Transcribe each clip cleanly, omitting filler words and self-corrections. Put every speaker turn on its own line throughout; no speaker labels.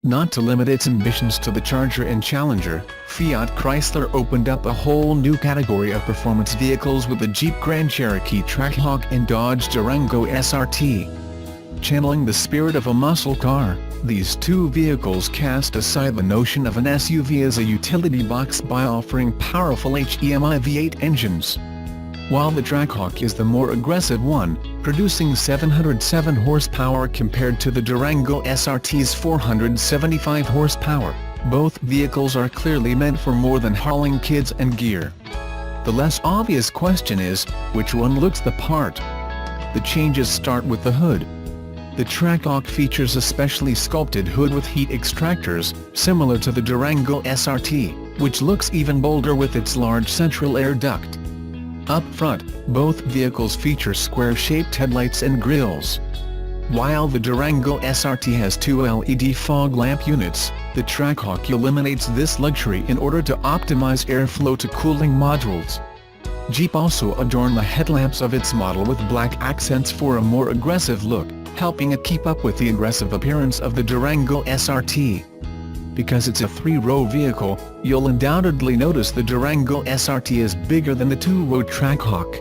Not to limit its ambitions to the Charger and Challenger, Fiat Chrysler opened up a whole new category of performance vehicles with the Jeep Grand Cherokee Trackhawk and Dodge Durango SRT. Channeling the spirit of a muscle car, these two vehicles cast aside the notion of an SUV as a utility box by offering powerful HEMI V-8 engines. While the Trackhawk is the more aggressive one, producing 707 horsepower compared to the Durango SRT's 475 horsepower, both vehicles are clearly meant for more than hauling kids and gear. The less obvious question is, which one looks the part? The changes start with the hood. The Trackhawk features a specially sculpted hood with heat extractors, similar to the Durango SRT, which looks even bolder with its large central air duct. Up front, both vehicles feature square-shaped headlights and grilles. While the Durango SRT has two LED fog lamp units, the Trackhawk eliminates this luxury in order to optimize airflow to cooling modules. Jeep also adorned the headlamps of its model with black accents for a more aggressive look, helping it keep up with the aggressive appearance of the Durango SRT. Because it's a three-row vehicle, you'll undoubtedly notice the Durango SRT is bigger than the two-row Trackhawk.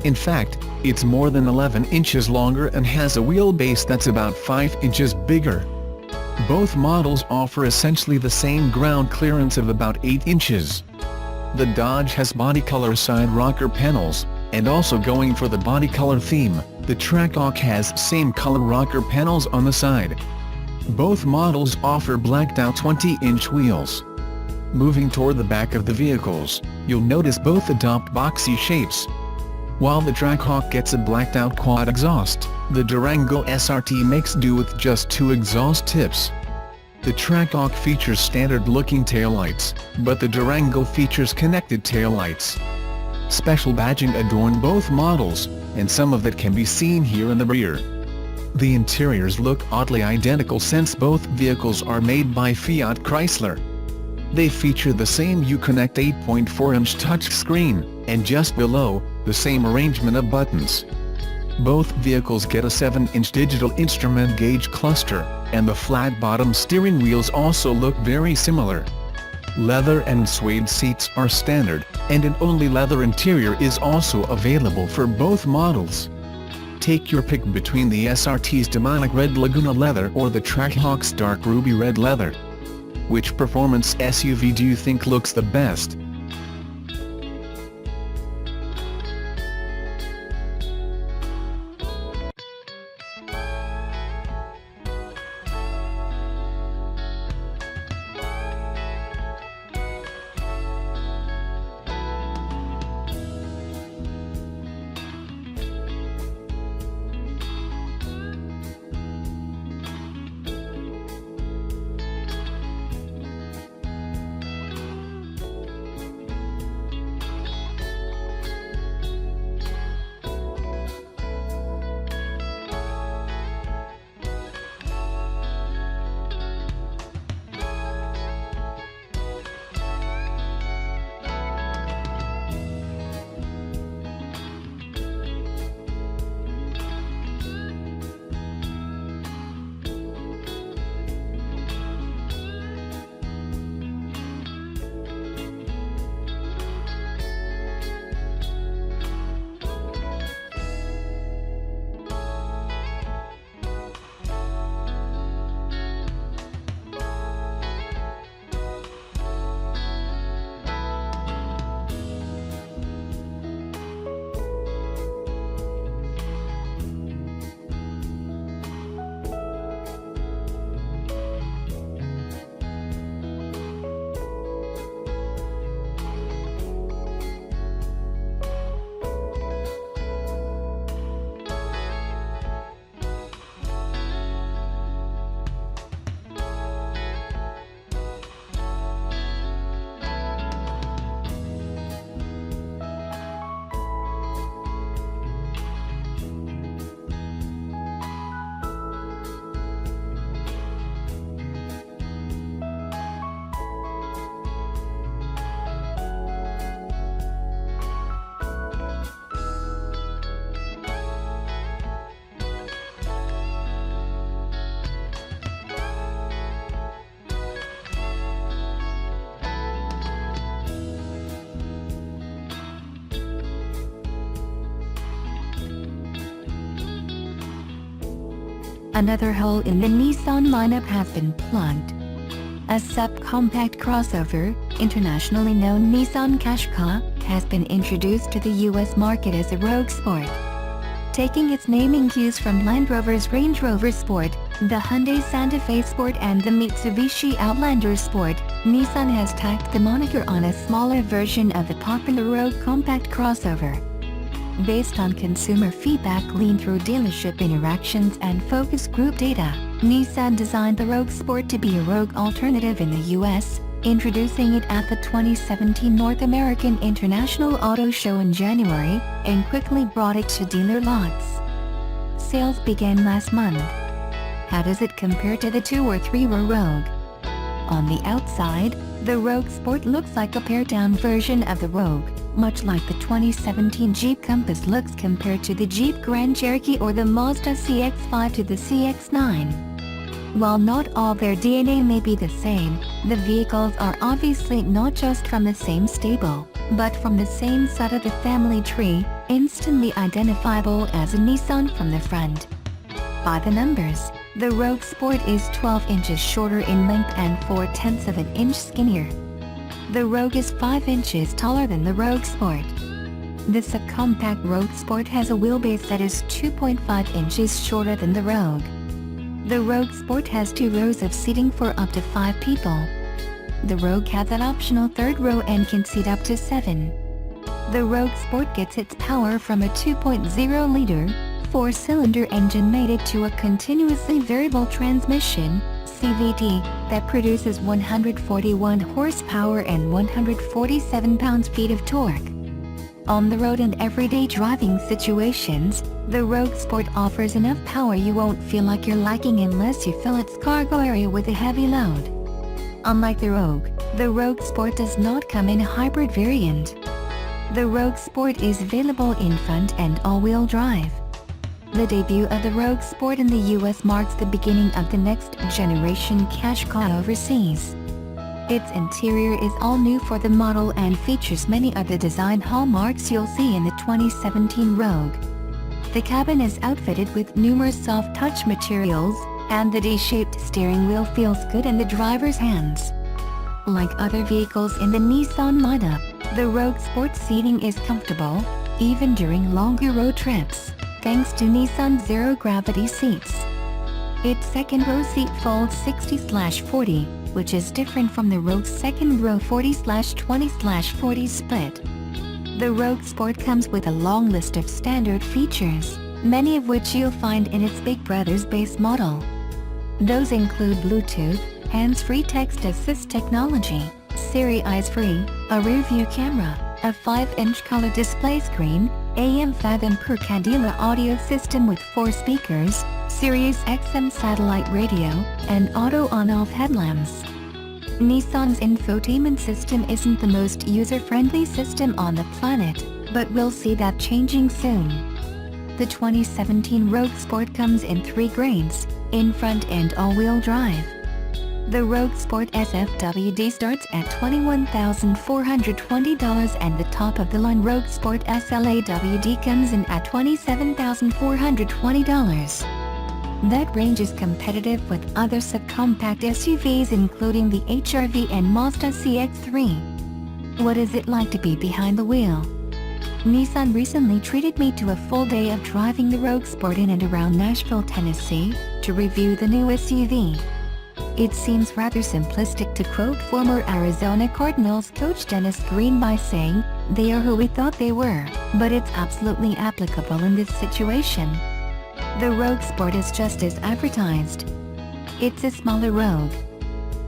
In fact, it's more than 11 inches longer and has a wheelbase that's about 5 inches bigger. Both models offer essentially the same ground clearance of about 8 inches. The Dodge has body color side rocker panels, and also going for the body color theme, the Trackhawk has same color rocker panels on the side. Both models offer blacked-out 20-inch wheels. Moving toward the back of the vehicles, you'll notice both adopt boxy shapes. While the Trackhawk gets a blacked-out quad exhaust, the Durango SRT makes do with just two exhaust tips. The Trackhawk features standard-looking taillights, but the Durango features connected taillights. Special badging adorn both models, and some of it can be seen here in the rear. The interiors look oddly identical since both vehicles are made by Fiat Chrysler. They feature the same Uconnect 8.4-inch touchscreen, and just below, the same arrangement of buttons. Both vehicles get a 7-inch digital instrument gauge cluster, and the flat-bottom steering wheels also look very similar. Leather and suede seats are standard, and an only leather interior is also available for both models. Take your pick between the SRT's demonic red Laguna leather or the Trackhawk's dark ruby red leather. Which performance SUV do you think looks the best?
Another hole in the Nissan lineup has been plugged. A subcompact crossover, internationally known Nissan Qashqai, has been introduced to the US market as a Rogue Sport. Taking its naming cues from Land Rover's Range Rover Sport, the Hyundai Santa Fe Sport and the Mitsubishi Outlander Sport, Nissan has tacked the moniker on a smaller version of the popular Rogue compact crossover. Based on consumer feedback gleaned through dealership interactions and focus group data, Nissan designed the Rogue Sport to be a Rogue alternative in the US, introducing it at the 2017 North American International Auto Show in January, and quickly brought it to dealer lots. Sales began last month. How does it compare to the 2 or 3-row Rogue? On the outside, the Rogue Sport looks like a pared-down version of the Rogue, much like the 2017 Jeep Compass looks compared to the Jeep Grand Cherokee or the Mazda CX-5 to the CX-9. While not all their DNA may be the same, the vehicles are obviously not just from the same stable, but from the same side of the family tree, instantly identifiable as a Nissan from the front. By the numbers, the Rogue Sport is 12 inches shorter in length and 0.4 of an inch skinnier. The Rogue is 5 inches taller than the Rogue Sport. The subcompact Rogue Sport has a wheelbase that is 2.5 inches shorter than the Rogue. The Rogue Sport has 2 rows of seating for up to 5 people. The Rogue has an optional 3rd row and can seat up to 7. The Rogue Sport gets its power from a 2.0-liter, 4-cylinder engine mated to a continuously variable transmission, CVT, that produces 141 horsepower and 147 pounds-feet of torque. On the road and everyday driving situations, the Rogue Sport offers enough power you won't feel like you're lacking unless you fill its cargo area with a heavy load. Unlike the Rogue Sport does not come in a hybrid variant. The Rogue Sport is available in front and all-wheel drive. The debut of the Rogue Sport in the US marks the beginning of the next generation Qashqai overseas. Its interior is all new for the model and features many of the design hallmarks you'll see in the 2017 Rogue. The cabin is outfitted with numerous soft-touch materials, and the D-shaped steering wheel feels good in the driver's hands. Like other vehicles in the Nissan lineup, the Rogue Sport seating is comfortable, even during longer road trips, thanks to Nissan's zero-gravity seats. Its second row seat folds 60/40, which is different from the Rogue's second row 40/20/40 split. The Rogue Sport comes with a long list of standard features, many of which you'll find in its big brother's base model. Those include Bluetooth, hands-free text assist technology, Siri Eyes-Free, a rear-view camera, a 5-inch color display screen, AM/FM per candela audio system with 4 speakers, Sirius XM satellite radio, and auto on-off headlamps. Nissan's infotainment system isn't the most user-friendly system on the planet, but we'll see that changing soon. The 2017 Rogue Sport comes in 3 grades, in front and all-wheel drive. The Rogue Sport SFWD starts at $21,420 and the top-of-the-line Rogue Sport SLAWD comes in at $27,420. That range is competitive with other subcompact SUVs including the HR-V and Mazda CX-3. What is it like to be behind the wheel? Nissan recently treated me to a full day of driving the Rogue Sport in and around Nashville, Tennessee, to review the new SUV. It seems rather simplistic to quote former Arizona Cardinals coach Dennis Green by saying, "They are who we thought they were," but it's absolutely applicable in this situation. The Rogue Sport is just as advertised. It's a smaller Rogue.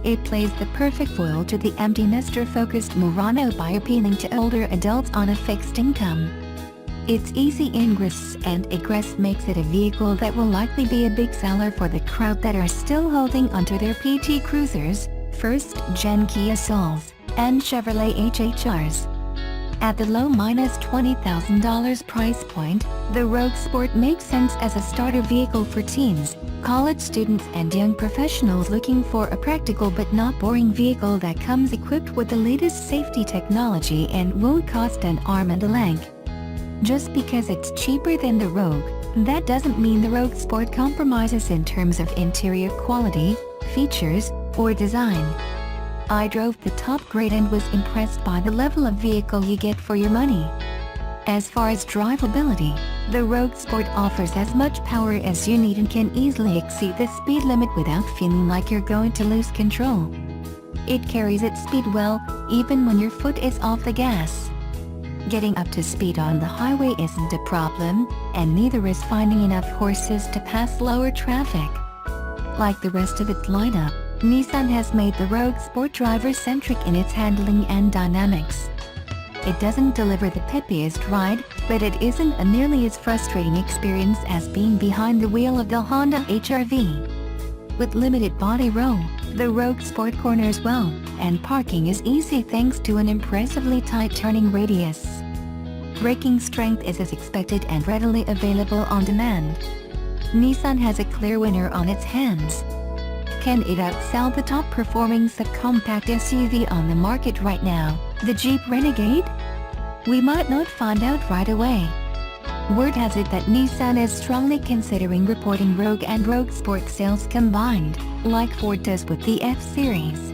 It plays the perfect foil to the empty nester-focused Murano by appealing to older adults on a fixed income. Its easy ingress and egress makes it a vehicle that will likely be a big seller for the crowd that are still holding onto their PT Cruisers, first-gen Kia Souls, and Chevrolet HHRs. At the low $20,000 price point, the Rogue Sport makes sense as a starter vehicle for teens, college students and young professionals looking for a practical but not boring vehicle that comes equipped with the latest safety technology and won't cost an arm and a leg. Just because it's cheaper than the Rogue, That doesn't mean the Rogue Sport compromises in terms of interior quality, features, or design. I drove the top grade and was impressed by the level of vehicle you get for your money. As far as drivability, the Rogue Sport offers as much power as you need and can easily exceed the speed limit without feeling like you're going to lose control. It carries its speed well, even when your foot is off the gas. Getting up to speed on the highway isn't a problem, and neither is finding enough horses to pass slower traffic. Like the rest of its lineup, Nissan has made the Rogue Sport driver-centric in its handling and dynamics. It doesn't deliver the peppiest ride, but it isn't a nearly as frustrating experience as being behind the wheel of the Honda HR-V. With limited body room, the Rogue Sport corners well, and parking is easy thanks to an impressively tight turning radius. Braking strength is as expected and readily available on demand. Nissan has a clear winner on its hands. Can it outsell the top-performing subcompact SUV on the market right now, the Jeep Renegade? We might not find out right away. Word has it that Nissan is strongly considering reporting Rogue and Rogue Sport sales combined, like Ford does with the F-Series.